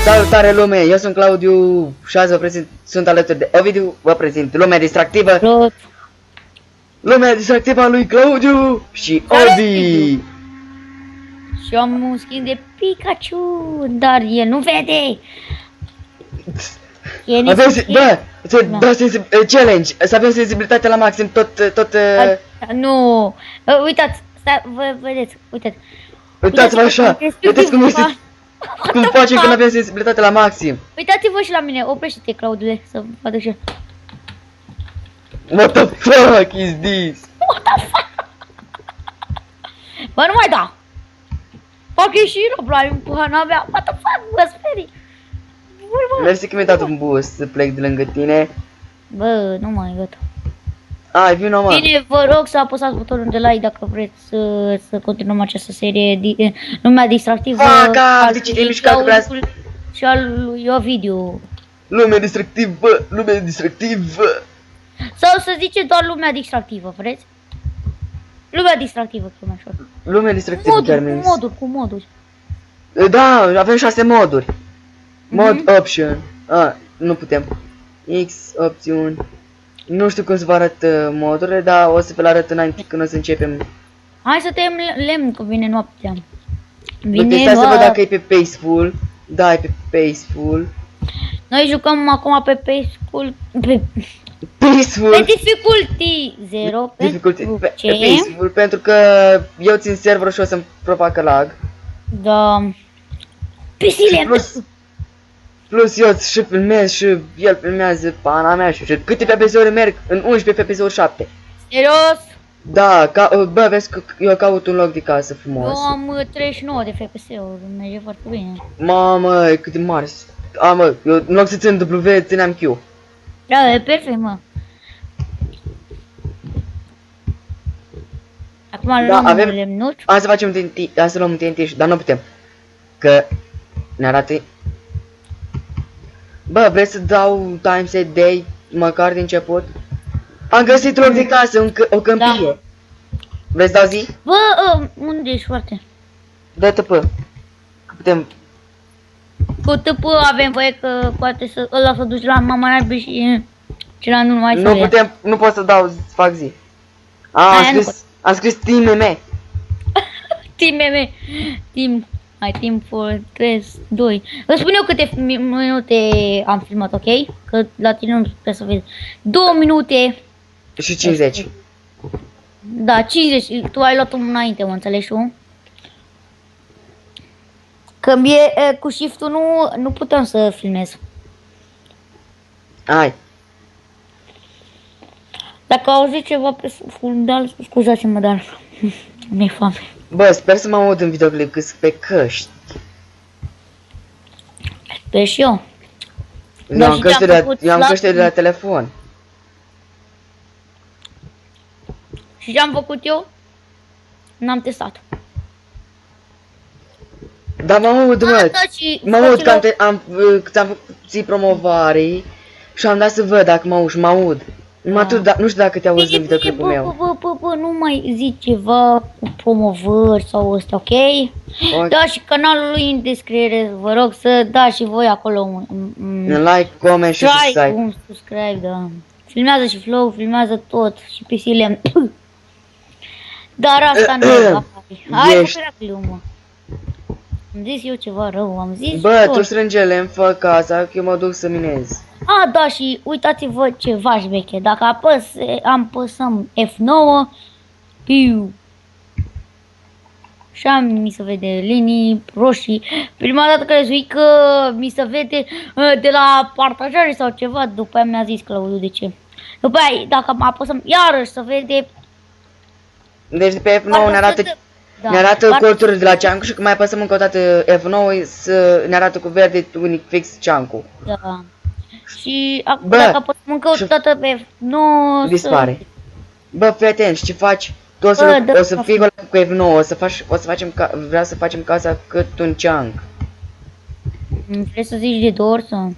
Salutare lume, eu sunt Claudiu și azi vă prezint, sunt alături de Ovidiu, vă prezint lumea distractivă. Lumea distractivă a lui Claudiu și Ovi. Și am un skin de Pikachu, dar el nu vede. Challenge, să avem sensibilitate la maxim, tot. Nu, uitați, vedeți, uitați. Uitați-vă așa, vedeți cum este, cum facem când avem sensibilitate la maxim. Uitați-vă și la mine, oprește-te, Claudule, să vadă și. What the fuck is this? What the fuck? Bă, nu mai da. Fac și Roblox în pana mea. What the fuck, bă, sperii. Mersi că mi-ai dat un boost să plec de lângă tine. Bă, nu mai gata. Ai, vino mă. Bine, vă rog să apăsați butonul de like dacă vreți să continuăm această serie lumea distractivă. Și al lui Ovidiu. Lumea distractivă, lumea distractivă. Sau să zice doar lumea distractivă, vreți? Lumea distractivă, cum așa. Lumea distractivă, chiar mi-a cu moduri. Da, avem 6 moduri. Mod option. Nu putem. X opțiuni. Nu știu cum să vă arăt modurile, dar o să vă le arăt înainte când o să începem. Hai să tăiem lemn, că vine noaptea. Vine să văd dacă e pe Peaceful. Da, e pe Peaceful. Noi jucăm acum pe Peaceful. Peaceful. Pe difficulty 0. Pe Peaceful, pentru că eu țin serverul și o să-mi provoacă lag. Da. Pisile. Plus eu și filmez și el filmează pana mea și câte FPS-uri merg în 11 FPS-uri 7. Serios? Da, bă, vezi că eu caut un loc de casă frumos. Eu am 39 de FPS-uri, merge foarte bine. Mamă, cât de mare. Mă, eu în loc să țin W, țineam Q. Da, e perfect, mă. Acum luăm un lemnut. Hai să facem TNT, hai să luăm un TNT, dar nu putem. Că ne arată. Bă, vrei să dau time set day măcar din început? Am găsit loc de casă, o câmpie. Da. Vrei să dau zi? Bă, unde ești foarte? Dă TP. Că putem. Cu TP avem voie că poate să ăla să duci la mama naibii și celălalt nu mai Nu putem, nu pot să dau, să fac zi. Am scris team MM. Team MM. Team for 3, 2. Vă spun eu câte minute am filmat, ok? Că la tine nu trebuie să vezi. 2 minute. Și 50. Da, 50. Tu ai luat-o înainte, mă înțelegi tu? Că mie cu shift-ul nu putem să filmez. Hai. Dacă auzi ceva pe fundal, scuzați-mă, dar mi-e foame. Bă, sper să mă aud în videoclip că sunt pe căști. Sper și eu. Eu am căștile de la telefon. Și ce am făcut eu? N-am testat. Dar mă aud, mă. Mă aud că am făcut ții promovare și am dat să văd dacă mă aud. Nu știu dacă te auzi în videoclipul meu. Bă, nu mai zici ceva cu promovări sau ăstea, ok? Da, și canalul lui în descriere, vă rog să dați și voi acolo un like, comment și subscribe, da. Filmează și Flow, filmează tot și pisile. Dar asta nu e. Hai, că era glumă. Am zis eu ceva rău, am zis. Bă, tu strângele îmi fă casa, că eu mă duc să minez. Da, și uitați-vă ceva șmeche. Dacă apăsăm F9, piu. Așa mi se vede linii roșii. Prima dată că zis că mi se vede de la partajare sau ceva, după aia mi-a zis Claudiu de ce. După aia, dacă apăsăm iarăși se vede. Deci de pe F9 ne arată colțurile de la ceancu și când mai apăsăm încă o dată F9 ne arată cu verde unic fix ceancu. Da. Și dacă apăsăm încă o dată pe F9 dispare. Bă, fii atent, ce faci? Tu o să fii cu F9, vreau să facem casa cât un ceanc. Vrei să zici de două ori sau?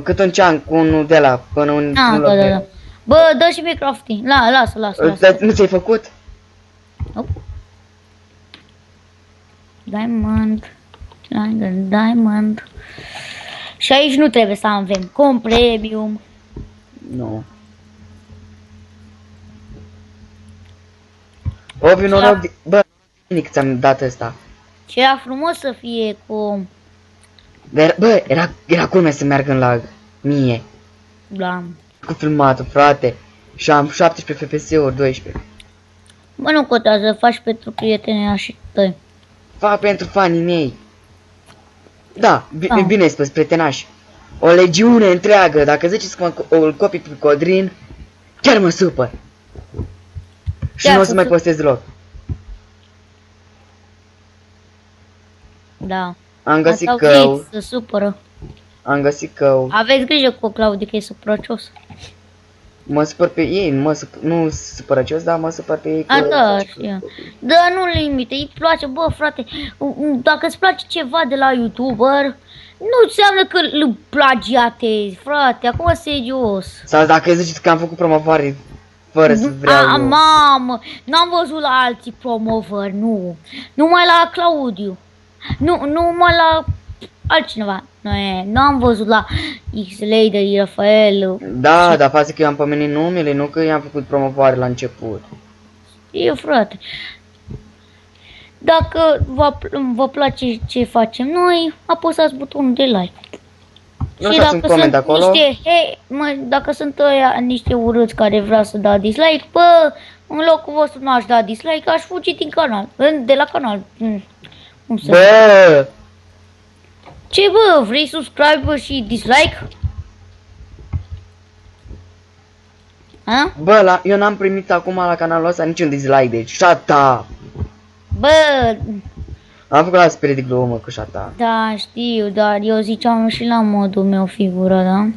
Cât un ceanc, unul de la până un loc. Da. Bă, dă și pe crafting. Lasă. Nu ți-ai făcut? Nope. Diamond. Diamond. Și aici nu trebuie să avem com premium. Nu. Obi, noroc de... Bă, nimic ți-am dat ăsta. Și era frumos să fie cu... Dar, bă, era culmea să meargă în lag. Mie. Da. Cu filmatul, frate. Și am 17 FPS-uri, 12. Bă, nu contează, faci pentru prietenii și tăi. Fac pentru fanii mei. Da, Ah. bine ai spus, prietenași. O legiune întreagă, dacă ziceți că îl copii pe Codrin, chiar mă supăr. Și Chiar nu o să să mai su- postez deloc. Da. Am găsit Asta cău, vrei, să supără. am găsit cău. Aveți grijă cu Claudiu că e suprăcios. Mă supăr pe ei, nu supărăcios, dar mă supăr pe ei că... A, da, știu. Da, nu limite, îi place, bă, frate, dacă îți place ceva de la YouTuber, nu înseamnă că îl plagiatezi, frate, acum serios. Sau dacă ziceți că am făcut promovare fără să vreau eu. Mamă, n-am văzut la alții promovări, nu. Numai la Claudiu. Numai la altcineva. Nu am văzut la X-Lader, Rafael. Da, dar față că eu am pomenit numele, nu că i-am făcut promovare la început. Eu, frate. Dacă vă place ce facem noi, apăsați butonul de like. Nu uitați un coment acolo. Dacă sunt ăia niște urâți care vrea să dea dislike, bă, în locul vostru nu aș da dislike, aș fugi din canal, de la canal. Cum să... Bă! Ce, bă, vrei subscribe și dislike? Ha? Bă, eu n-am primit acum la canalul ăsta niciun dislike, deci shut up! Bă, Am făcut la spirit de glumă cu shut up. da, știu, dar eu ziceam și la modul meu figură, da?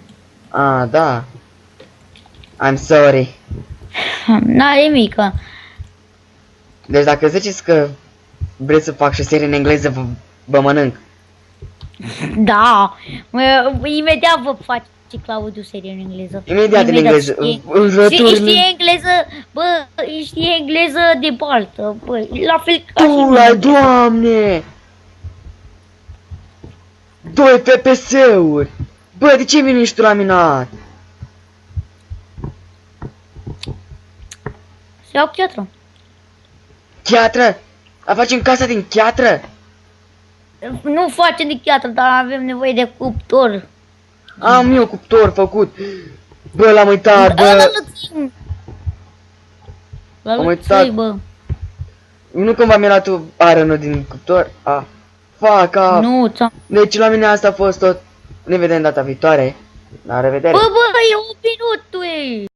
Ah, da. I'm sorry. N-are mică. Deci dacă ziceți că vreți să fac și o serie în engleză, vă mănânc. Da, imediat vă face Claudiu serie în engleză. Imediat în engleză. Știe engleză, bă, știe engleză de baltă, bă, la fel ca și Tula, doamne! 2 FPS-uri! Bă, de ce vine ești tu la minat? să iau chiatră. Chiatră? A facem casa din chiatră? Nu facem de chiatră, dar avem nevoie de cuptor. Am eu cuptor făcut. Bă, l-am uitat, Ăla bă. lățim. La Am lățăi, uitat. bă. Nu cumva mi-a luat tu ironul din cuptor? Ah. Fuck up. Nu, ți-am... Deci la mine asta a fost tot. Ne vedem data viitoare. La revedere. Bă, e 8 minute,